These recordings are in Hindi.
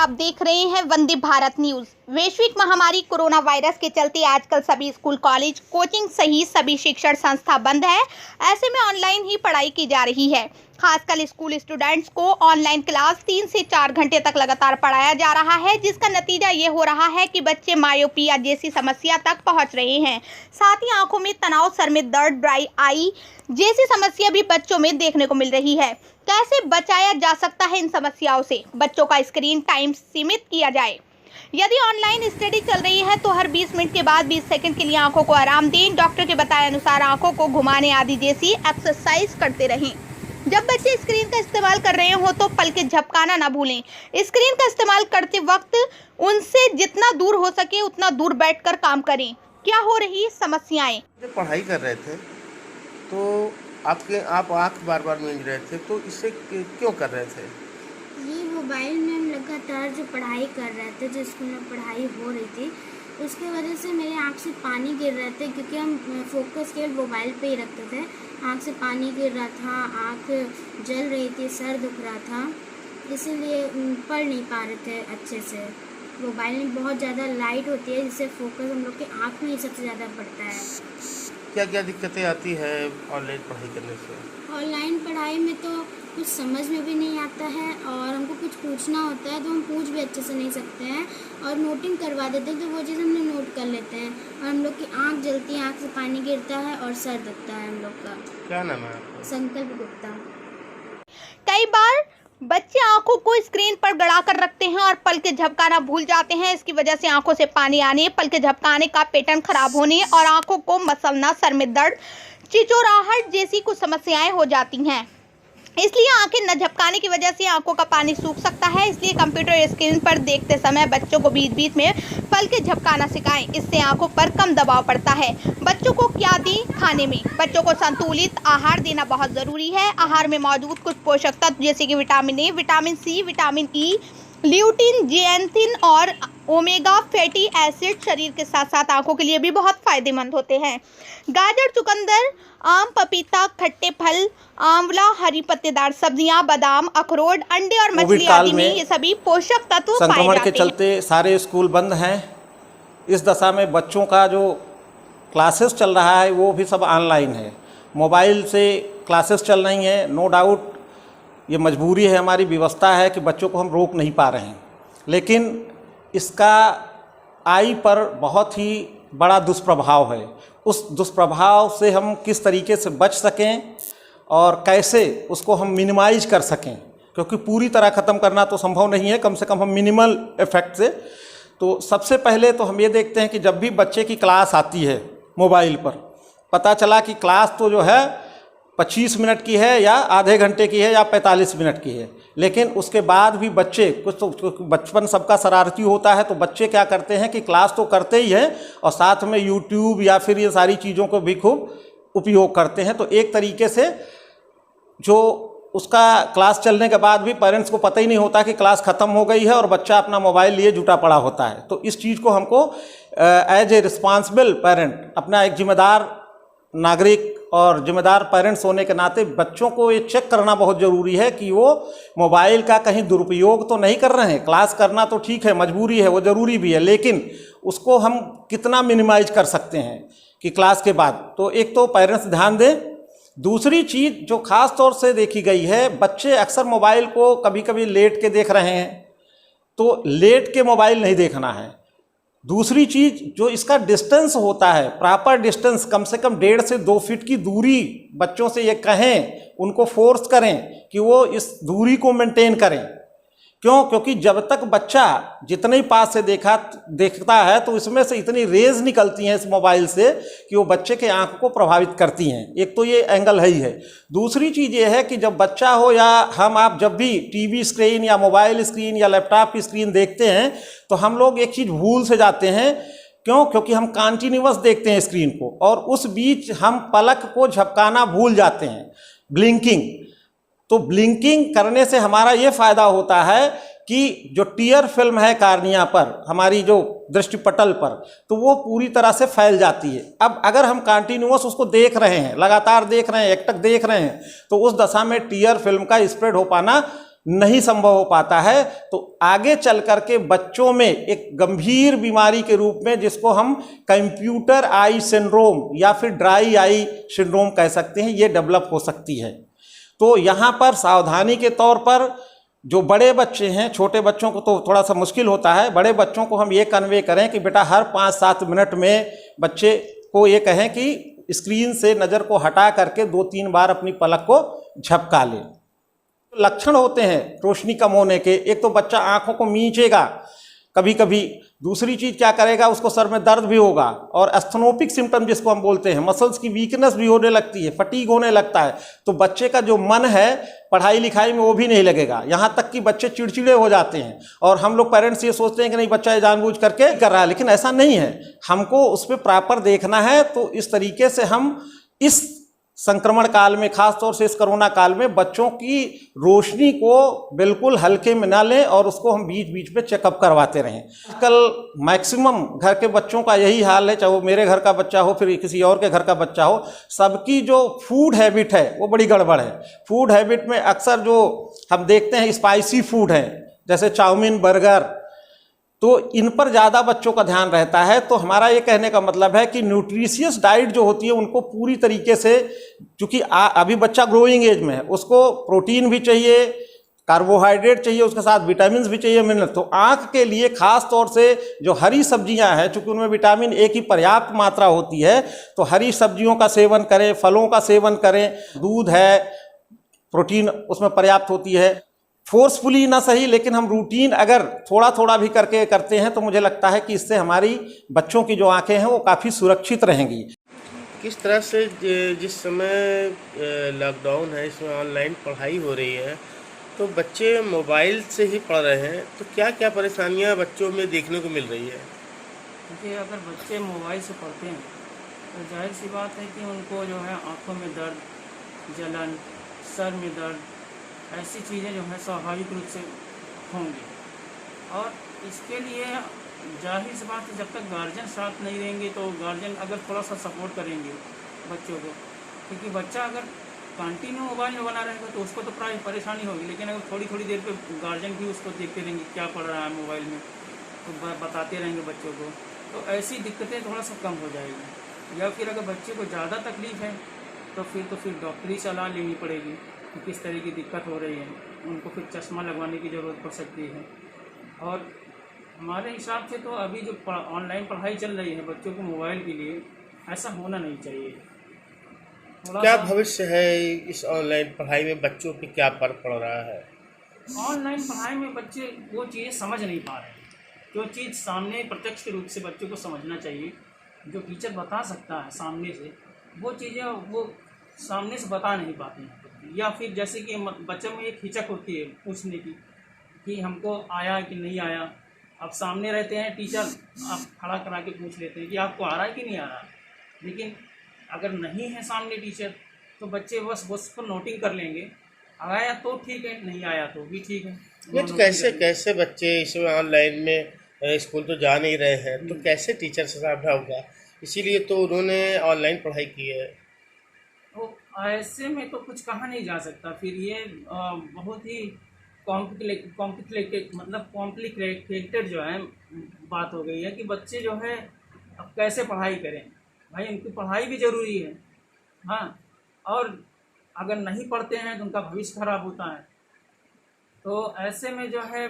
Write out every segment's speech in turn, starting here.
आप देख रहे हैं वंदे भारत न्यूज। वैश्विक महामारी कोरोना वायरस के चलते आजकल सभी स्कूल, कॉलेज, कोचिंग सहित सभी शिक्षण संस्था बंद है। ऐसे में ऑनलाइन ही पढ़ाई की जा रही है। खासकर स्कूल स्टूडेंट्स को ऑनलाइन क्लास 3 से 4 घंटे तक लगातार पढ़ाया जा रहा है, जिसका नतीजा ये हो रहा है कि बच्चे मायोपिया जैसी समस्या तक पहुंच रहे हैं। साथ ही आंखों में तनाव, सर में दर्द, ड्राई आई जैसी समस्या भी बच्चों में देखने को मिल रही है। कैसे बचाया जा सकता है इन समस्याओं से? बच्चों का स्क्रीन टाइम सीमित किया जाए। यदि ऑनलाइन स्टडी चल रही है तो हर 20 मिनट के बाद 20 सेकंड के लिए आंखों को आराम दें। डॉक्टर के बताए अनुसार आंखों को घुमाने आदि जैसी एक्सरसाइज करते रहें। जब बच्चे स्क्रीन का इस्तेमाल कर रहे हो तो पलकें झपकाना ना भूलें। स्क्रीन का इस्तेमाल करते वक्त उनसे जितना दूर हो सके उतना दूर बैठकर काम करें। क्या हो रही समस्याएं? पढ़ाई कर रहे थे तो आप आँख बार बार मूंझ रहे थे, तो इससे क्यों कर रहे थे? ये मोबाइल में हम लगातार जो पढ़ाई कर रहे थे, जो स्कूल में पढ़ाई हो रही थी, उसकी वजह से मेरे आँख से पानी गिर रहे थे, क्योंकि हम फोकस केवल मोबाइल पे ही रखते थे। आँख से पानी गिर रहा था, आँख जल रही थी, सर दुख रहा था, इसीलिए पढ़ नहीं पा रहे थे अच्छे से। मोबाइल में बहुत ज़्यादा लाइट होती है, जिससे फोकस हम लोग के आँख में ही सबसे ज़्यादा पड़ता है। क्या क्या दिक्कतें आती है ऑनलाइन पढ़ाई करने से? ऑनलाइन पढ़ाई में तो कुछ समझ में भी नहीं आता है, और हमको कुछ पूछना होता है तो हम पूछ भी अच्छे से नहीं सकते हैं, और नोटिंग करवा देते हैं तो वो चीज़ हम लोग नोट कर लेते हैं, और हम लोग की आँख जलती है, आँख से पानी गिरता है और सर दुखता है हम लोग का। क्या नाम है आपका? संकल्प गुप्ता। कई बार बच्चे आंखों को स्क्रीन पर गड़ा कर रखते हैं और पलकें झपकाना भूल जाते हैं। इसकी वजह से आंखों से पानी आने, पलकें झपकाने का पैटर्न खराब होने और आंखों को मसलना, सर में दर्द, चिचोराहट जैसी कुछ समस्याएं हो जाती हैं। इसलिए आंखें न झपकाने की वजह से आंखों का पानी सूख सकता है। इसलिए कंप्यूटर स्क्रीन पर देखते समय बच्चों को बीच बीच में पलकें झपकाना सिखाएं। इससे आंखों पर कम दबाव पड़ता है। बच्चों को क्या दें खाने में? बच्चों को संतुलित आहार देना बहुत ज़रूरी है। आहार में मौजूद कुछ पोषक तत्व जैसे कि vitamin A, vitamin C, vitamin E, lutein, zeaxanthin और ओमेगा फैटी एसिड शरीर के साथ साथ आंखों के लिए भी बहुत फायदेमंद होते हैं। गाजर, चुकंदर, आम, पपीता, खट्टे फल, आंवला, हरी पत्तेदार सब्जियां, बादाम, अखरोट, अंडे और मछली आदि में ये सभी पोषक तत्व पाए जाते हैं। संक्रमण के चलते सारे स्कूल बंद हैं। इस दशा में बच्चों का जो क्लासेस चल रहा है वो भी सब ऑनलाइन है। मोबाइल से क्लासेस चल रही हैं। नो डाउट ये मजबूरी है, हमारी व्यवस्था है कि बच्चों को हम रोक नहीं पा रहे हैं, लेकिन इसका आई पर बहुत ही बड़ा दुष्प्रभाव है। उस दुष्प्रभाव से हम किस तरीके से बच सकें और कैसे उसको हम मिनिमाइज कर सकें, क्योंकि पूरी तरह ख़त्म करना तो संभव नहीं है, कम से कम हम मिनिमल इफ़ेक्ट से। तो सबसे पहले तो हम ये देखते हैं कि जब भी बच्चे की क्लास आती है मोबाइल पर, पता चला कि क्लास तो जो है 25 मिनट की है या आधे घंटे की है या 45 मिनट की है, लेकिन उसके बाद भी बच्चे कुछ तो बचपन सबका शरारती होता है, तो बच्चे क्या करते हैं कि क्लास तो करते ही हैं और साथ में यूट्यूब या फिर ये सारी चीज़ों को भी खूब उपयोग करते हैं। तो एक तरीके से जो उसका क्लास चलने के बाद भी पेरेंट्स को पता ही नहीं होता कि क्लास ख़त्म हो गई है और बच्चा अपना मोबाइल लिए जुटा पड़ा होता है। तो इस चीज़ को हमको एज ए रिस्पॉन्सिबल पेरेंट, अपना एक जिम्मेदार नागरिक और जिम्मेदार पेरेंट्स होने के नाते बच्चों को ये चेक करना बहुत ज़रूरी है कि वो मोबाइल का कहीं दुरुपयोग तो नहीं कर रहे हैं। क्लास करना तो ठीक है, मजबूरी है, वो ज़रूरी भी है, लेकिन उसको हम कितना मिनिमाइज कर सकते हैं कि क्लास के बाद। तो एक तो पेरेंट्स ध्यान दें। दूसरी चीज़ जो ख़ास तौर से देखी गई है, बच्चे अक्सर मोबाइल को कभी कभी लेट के देख रहे हैं, तो लेट के मोबाइल नहीं देखना है। दूसरी चीज़ जो इसका डिस्टेंस होता है, प्रॉपर डिस्टेंस, कम से कम 1.5 से 2 फीट की दूरी बच्चों से ये कहें, उनको फोर्स करें कि वो इस दूरी को मेंटेन करें। क्यों? क्योंकि जब तक बच्चा जितने ही पास से देखता है तो इसमें से इतनी रेज निकलती हैं इस मोबाइल से कि वो बच्चे के आंख को प्रभावित करती हैं। एक तो ये एंगल है ही है। दूसरी चीज़ ये है कि जब बच्चा हो या आप जब भी टीवी स्क्रीन या मोबाइल स्क्रीन या लैपटॉप की स्क्रीन देखते हैं तो हम लोग एक चीज़ भूल से जाते हैं। क्यों? क्योंकि हम कंटिन्यूअस देखते हैं स्क्रीन को और उस बीच हम पलक को झपकाना भूल जाते हैं, ब्लिंकिंग। तो ब्लिंकिंग करने से हमारा ये फ़ायदा होता है कि जो टीयर फिल्म है कार्निया पर, हमारी जो दृष्टिपटल पर, तो वो पूरी तरह से फैल जाती है। अब अगर हम कंटिन्यूअस उसको देख रहे हैं, लगातार देख रहे हैं, एकटक देख रहे हैं, तो उस दशा में टीयर फिल्म का स्प्रेड हो पाना नहीं संभव हो पाता है, तो आगे चल करके बच्चों में एक गंभीर बीमारी के रूप में, जिसको हम कंप्यूटर आई सिंड्रोम या फिर ड्राई आई सिंड्रोम कह सकते हैं, ये डेवलप हो सकती है। तो यहाँ पर सावधानी के तौर पर जो बड़े बच्चे हैं, छोटे बच्चों को तो थोड़ा सा मुश्किल होता है, बड़े बच्चों को हम ये कन्वे करें कि बेटा हर 5-7 मिनट में बच्चे को ये कहें कि स्क्रीन से नज़र को हटा करके 2-3 बार अपनी पलक को झपका ले। लक्षण होते हैं रोशनी कम होने के, एक तो बच्चा आंखों को मींचेगा कभी कभी, दूसरी चीज़ क्या करेगा, उसको सर में दर्द भी होगा, और एस्थेनोपिक सिम्टम जिसको हम बोलते हैं, मसल्स की वीकनेस भी होने लगती है, फटीग होने लगता है। तो बच्चे का जो मन है पढ़ाई लिखाई में वो भी नहीं लगेगा, यहाँ तक कि बच्चे चिड़चिड़े हो जाते हैं। और हम लोग पेरेंट्स ये सोचते हैं कि नहीं बच्चा ये जानबूझ करके कर रहा है, लेकिन ऐसा नहीं है, हमको उस पर प्रॉपर देखना है। तो इस तरीके से हम इस संक्रमण काल में, खास तौर से इस कोरोना काल में, बच्चों की रोशनी को बिल्कुल हल्के में ना लें और उसको हम बीच बीच में चेकअप करवाते रहें। आजकल मैक्सिमम घर के बच्चों का यही हाल है, चाहे वो मेरे घर का बच्चा हो फिर किसी और के घर का बच्चा हो, सबकी जो फूड हैबिट है वो बड़ी गड़बड़ है। फूड हैबिट में अक्सर जो हम देखते हैं स्पाइसी फूड है, जैसे चाउमीन, बर्गर, तो इन पर ज़्यादा बच्चों का ध्यान रहता है। तो हमारा ये कहने का मतलब है कि न्यूट्रिशियस डाइट जो होती है उनको पूरी तरीके से, चूँकि अभी बच्चा ग्रोइंग एज में है, उसको प्रोटीन भी चाहिए, कार्बोहाइड्रेट चाहिए, उसके साथ विटामिन भी चाहिए, मिनरल। तो आँख के लिए खास तौर से जो हरी सब्जियां हैं, चूँकि उनमें विटामिन ए की पर्याप्त मात्रा होती है, तो हरी सब्जियों का सेवन करें, फलों का सेवन करें, दूध है, प्रोटीन उसमें पर्याप्त होती है। फोर्सफुली ना सही, लेकिन हम रूटीन अगर थोड़ा थोड़ा भी करके करते हैं तो मुझे लगता है कि इससे हमारी बच्चों की जो आंखें हैं वो काफ़ी सुरक्षित रहेंगी। किस तरह से जिस समय लॉकडाउन है, इसमें ऑनलाइन पढ़ाई हो रही है, तो बच्चे मोबाइल से ही पढ़ रहे हैं, तो क्या क्या परेशानियां बच्चों में देखने को मिल रही है? देखिए, अगर बच्चे मोबाइल से पढ़ते हैं तो जाहिर सी बात है कि उनको जो है आँखों में दर्द, जलन, सर में दर्द, ऐसी चीज़ें जो हैं स्वाभाविक रूप से होंगी। और इसके लिए जाहिर सी बात है, जब तक गार्जियन साथ नहीं देंगे, तो गार्जियन अगर थोड़ा सा सपोर्ट करेंगे बच्चों को, क्योंकि बच्चा अगर कंटिन्यू मोबाइल में बना रहेगा तो उसको तो प्राय परेशानी होगी, लेकिन अगर थोड़ी थोड़ी देर पे गार्जियन भी उसको देखते रहेंगे क्या पढ़ रहा है मोबाइल में, तो बताते रहेंगे बच्चों को, तो ऐसी दिक्कतें थोड़ा सा कम हो जाएगी। या फिर अगर बच्चे को ज़्यादा तकलीफ़ है तो फिर डॉक्टरी सलाह लेनी पड़ेगी कि किस तरह की दिक्कत हो रही है, उनको फिर चश्मा लगवाने की ज़रूरत पड़ सकती है। और हमारे हिसाब से तो अभी जो ऑनलाइन पढ़ाई चल रही है बच्चों को मोबाइल के लिए, ऐसा होना नहीं चाहिए। क्या भविष्य है इस ऑनलाइन पढ़ाई में, बच्चों पे क्या फर्क पड़ रहा है? ऑनलाइन पढ़ाई में बच्चे वो चीज़ें समझ नहीं पा रहे हैं, जो चीज़ सामने प्रत्यक्ष रूप से बच्चों को समझना चाहिए, जो टीचर बता सकता है सामने से, वो चीज़ें वो सामने से बता नहीं पाते हैं। या फिर जैसे कि बच्चों में एक हिचक होती है पूछने की कि हमको आया कि नहीं आया। अब सामने रहते हैं टीचर, आप खड़ा करा के पूछ लेते हैं कि आपको आ रहा है कि नहीं आ रहा है, लेकिन अगर नहीं है सामने टीचर तो बच्चे बस उसको नोटिंग कर लेंगे, आया तो ठीक है, नहीं आया तो भी ठीक है। नहीं तो कैसे बच्चे इसमें ऑनलाइन में स्कूल तो जा नहीं रहे हैं, तो कैसे टीचर से सामना होगा? इसीलिए तो उन्होंने ऑनलाइन पढ़ाई की है। तो ऐसे में तो कुछ कहा नहीं जा सकता। फिर ये बहुत ही कॉम्प्लिकेटेड जो है बात हो गई है कि बच्चे जो है अब कैसे पढ़ाई करें। भाई उनकी पढ़ाई भी ज़रूरी है, हाँ, और अगर नहीं पढ़ते हैं तो उनका भविष्य खराब होता है। तो ऐसे में जो है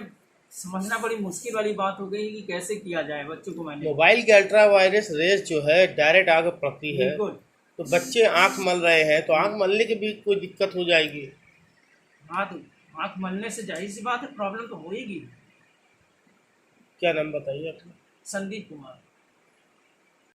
समझना बड़ी मुश्किल वाली बात हो गई कि कैसे किया जाए बच्चों को। मैंने मोबाइल के अल्ट्रा वायरस रेज जो है डायरेक्ट आगे पड़ती है, तो बच्चे आँख मल रहे हैं, तो आँख मलने की भी कोई दिक्कत हो जाएगी। हाँ, तो आँख मलने से जाहिर सी बात है प्रॉब्लम तो होएगी। क्या नाम बताइए अपना? संदीप कुमार।